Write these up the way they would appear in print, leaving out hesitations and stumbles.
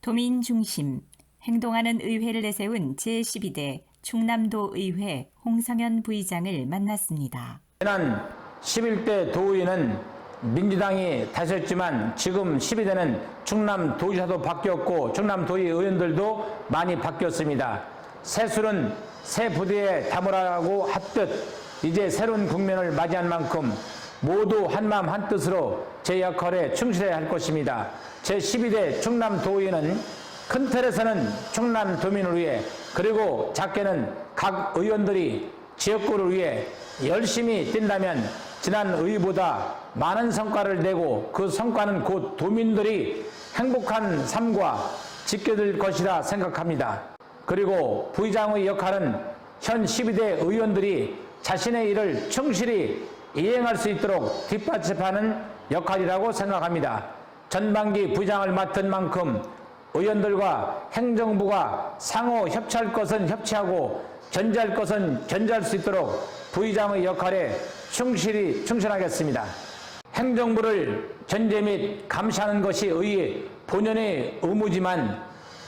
도민 중심, 행동하는 의회를 내세운 제12대 충남도 의회 홍성현 부의장을 만났습니다. 지난 11대 도의회는 민주당이 다셨지만 지금 12대는 충남도지사도 바뀌었고 충남도의 의원들도 많이 바뀌었습니다. 새 술은 새 부대에 담으라고 하듯 이제 새로운 국면을 맞이한 만큼 모두 한마음 한뜻으로 제 역할에 충실해야 할 것입니다. 제12대 충남도의회는 큰 틀에서는 충남도민을 위해 그리고 작게는 각 의원들이 지역구를 위해 열심히 뛴다면 지난 의회보다 많은 성과를 내고 그 성과는 곧 도민들이 행복한 삶과 지켜질 것이라 생각합니다. 그리고 부의장의 역할은 현 12대 의원들이 자신의 일을 충실히 이행할 수 있도록 뒷받침하는 역할이라고 생각합니다. 전반기 부의장을 맡은 만큼 의원들과 행정부가 상호 협치할 것은 협치하고 견제할 것은 견제할 수 있도록 부의장의 역할에 충실하겠습니다. 행정부를 견제 및 감시하는 것이 의회 본연의 의무지만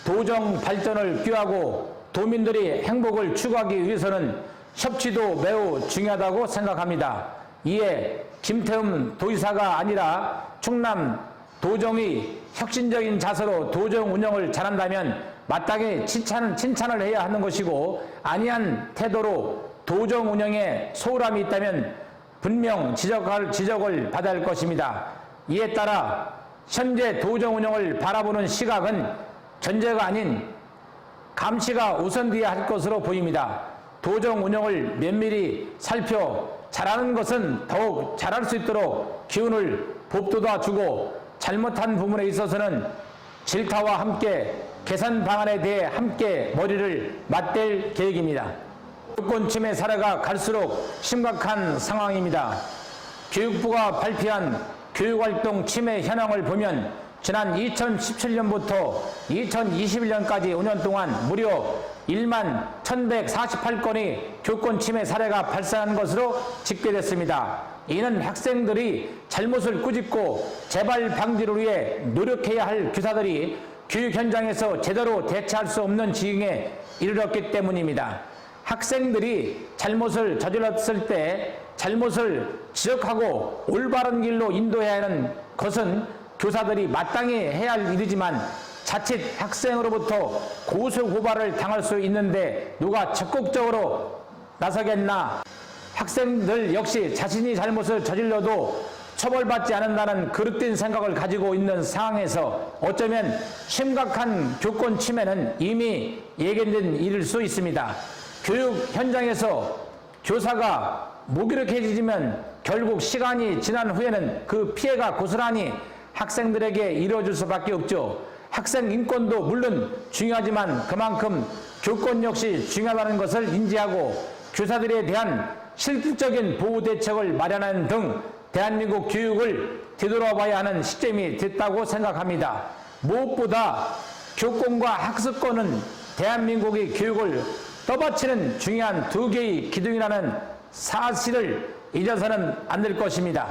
도정 발전을 꾀하고 도민들의 행복을 추구하기 위해서는 협치도 매우 중요하다고 생각합니다. 이에 김태흠 도지사가 아니라 충남 도정의 혁신적인 자세로 도정 운영을 잘한다면 마땅히 칭찬을 해야 하는 것이고 아니한 태도로 도정 운영에 소홀함이 있다면 분명 지적을 받아야 할 것입니다. 이에 따라 현재 도정 운영을 바라보는 시각은 견제가 아닌 감시가 우선되어야 할 것으로 보입니다. 도정 운영을 면밀히 살펴 잘하는 것은 더욱 잘할 수 있도록 기운을 법돋아 주고 잘못한 부분에 있어서는 질타와 함께 개선 방안에 대해 함께 머리를 맞댈 계획입니다. 교권 침해 사례가 갈수록 심각한 상황입니다. 교육부가 발표한 교육활동 침해 현황을 보면 지난 2017년부터 2021년까지 5년 동안 무려 1만 1,148건의 교권 침해 사례가 발생한 것으로 집계됐습니다. 이는 학생들이 잘못을 꾸짖고 재발 방지를 위해 노력해야 할 교사들이 교육 현장에서 제대로 대처할 수 없는 지경에 이르렀기 때문입니다. 학생들이 잘못을 저질렀을 때 잘못을 지적하고 올바른 길로 인도해야 하는 것은 교사들이 마땅히 해야 할 일이지만 자칫 학생으로부터 고소고발을 당할 수 있는데 누가 적극적으로 나서겠나. 학생들 역시 자신이 잘못을 저질러도 처벌받지 않는다는 그릇된 생각을 가지고 있는 상황에서 어쩌면 심각한 교권 침해는 이미 예견된 일일 수 있습니다. 교육 현장에서 교사가 무기력해지면 결국 시간이 지난 후에는 그 피해가 고스란히 학생들에게 이루어질 수밖에 없죠. 학생 인권도 물론 중요하지만 그만큼 교권 역시 중요하다는 것을 인지하고 교사들에 대한 실질적인 보호 대책을 마련하는 등 대한민국 교육을 되돌아봐야 하는 시점이 됐다고 생각합니다. 무엇보다 교권과 학습권은 대한민국의 교육을 떠받치는 중요한 두 개의 기둥이라는 사실을 잊어서는 안 될 것입니다.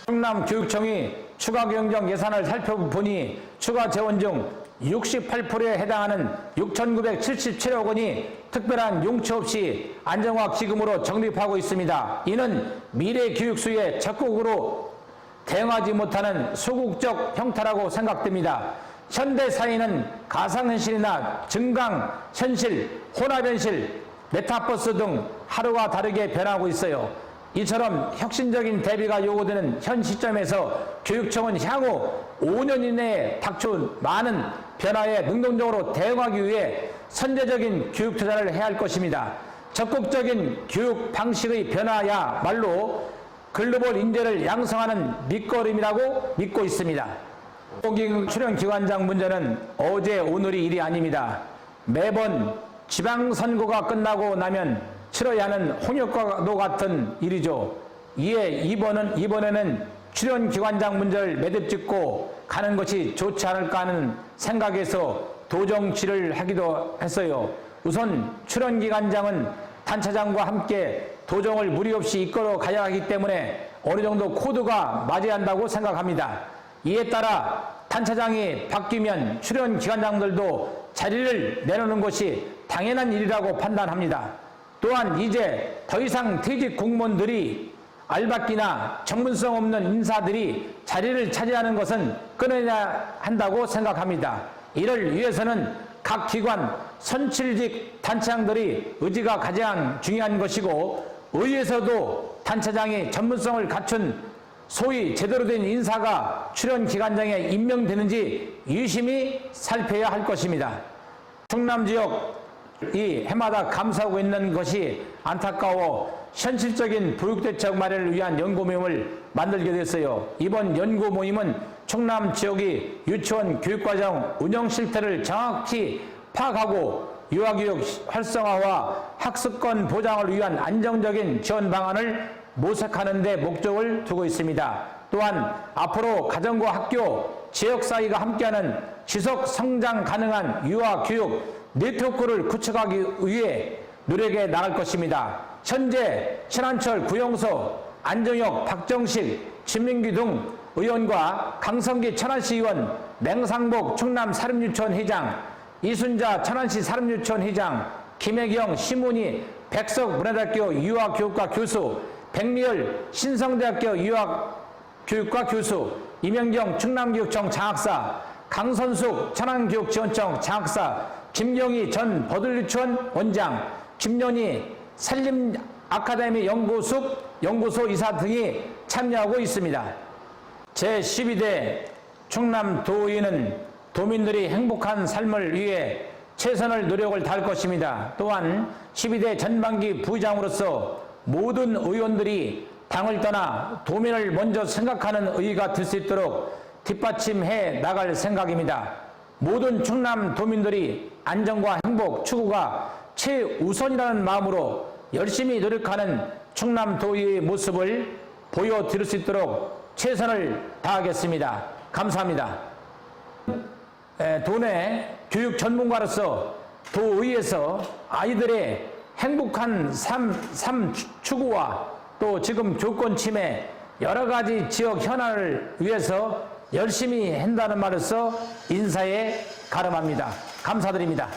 충남교육청이 추가 경정 예산을 살펴보니 추가 재원 중 68%에 해당하는 6,977억 원이 특별한 용치 없이 안정화 기금으로 적립하고 있습니다. 이는 미래 교육 수에 적극으로 대응하지 못하는 소극적 형태라고 생각됩니다. 현대 사회는 가상현실이나 증강현실, 혼합현실, 메타버스 등 하루와 다르게 변하고 있어요. 이처럼 혁신적인 대비가 요구되는 현 시점에서 교육청은 향후 5년 이내에 닥쳐온 많은 변화에 능동적으로 대응하기 위해 선제적인 교육 투자를 해야 할 것입니다. 적극적인 교육 방식의 변화야말로 글로벌 인재를 양성하는 밑거름이라고 믿고 있습니다. 출연기관장 문제는 어제 오늘이 일이 아닙니다. 매번 지방선거가 끝나고 나면 치러야 하는 홍역과도 같은 일이죠. 이에 이번에는 출연기관장 문제를 매듭짓고 가는 것이 좋지 않을까 하는 생각에서 도정치를 하기도 했어요. 우선 출연기관장은 단차장과 함께 도정을 무리 없이 이끌어 가야 하기 때문에 어느 정도 코드가 맞아야 한다고 생각합니다. 이에 따라 단체장이 바뀌면 출연 기관장들도 자리를 내놓는 것이 당연한 일이라고 판단합니다. 또한 이제 더 이상 퇴직 공무원들이 알박기나 전문성 없는 인사들이 자리를 차지하는 것은 끊어야 한다고 생각합니다. 이를 위해서는 각 기관 선출직 단체장들이 의지가 가장 중요한 것이고, 의회에서도 단체장이 전문성을 갖춘 소위 제대로 된 인사가 출연 기관장에 임명되는지 유심히 살펴야 할 것입니다. 충남 지역이 해마다 감소하고 있는 것이 안타까워 현실적인 보육대책 마련을 위한 연구모임을 만들게 됐어요. 이번 연구모임은 충남 지역이 유치원 교육과정 운영 실태를 정확히 파악하고 유아교육 활성화와 학습권 보장을 위한 안정적인 지원 방안을 모색하는 데 목적을 두고 있습니다. 또한 앞으로 가정과 학교, 지역사회가 함께하는 지속 성장 가능한 유아교육 네트워크를 구축하기 위해 노력해 나갈 것입니다. 현재 신한철 구용서, 안정혁, 박정식, 진민규 등 의원과 강성기 천안시 의원, 맹상복 충남 사립유치원 회장, 이순자 천안시 사립유치원 회장, 김혜경, 심은희, 백석 문화대학교 유아교육과 교수, 백미열 신성대학교 유아교육과 교수, 이명경 충남교육청 장학사, 강선숙 천안교육지원청 장학사, 김경희 전 버들유치원 원장, 김연희 산림아카데미 연구소 이사 등이 참여하고 있습니다. 제12대 충남도의회는 도민들이 행복한 삶을 위해 최선의 노력을 다할 것입니다. 또한 12대 전반기 부의장으로서 모든 의원들이 당을 떠나 도민을 먼저 생각하는 의의가 될 수 있도록 뒷받침해 나갈 생각입니다. 모든 충남 도민들이 안정과 행복 추구가 최우선이라는 마음으로 열심히 노력하는 충남도의회의 모습을 보여드릴 수 있도록 최선을 다하겠습니다. 감사합니다. 도내 교육 전문가로서 도의회에서 아이들의 행복한 삶 추구와 또 지금 교권 침해 여러 가지 지역 현안을 위해서 열심히 한다는 말로서 인사에 가름합니다. 감사드립니다.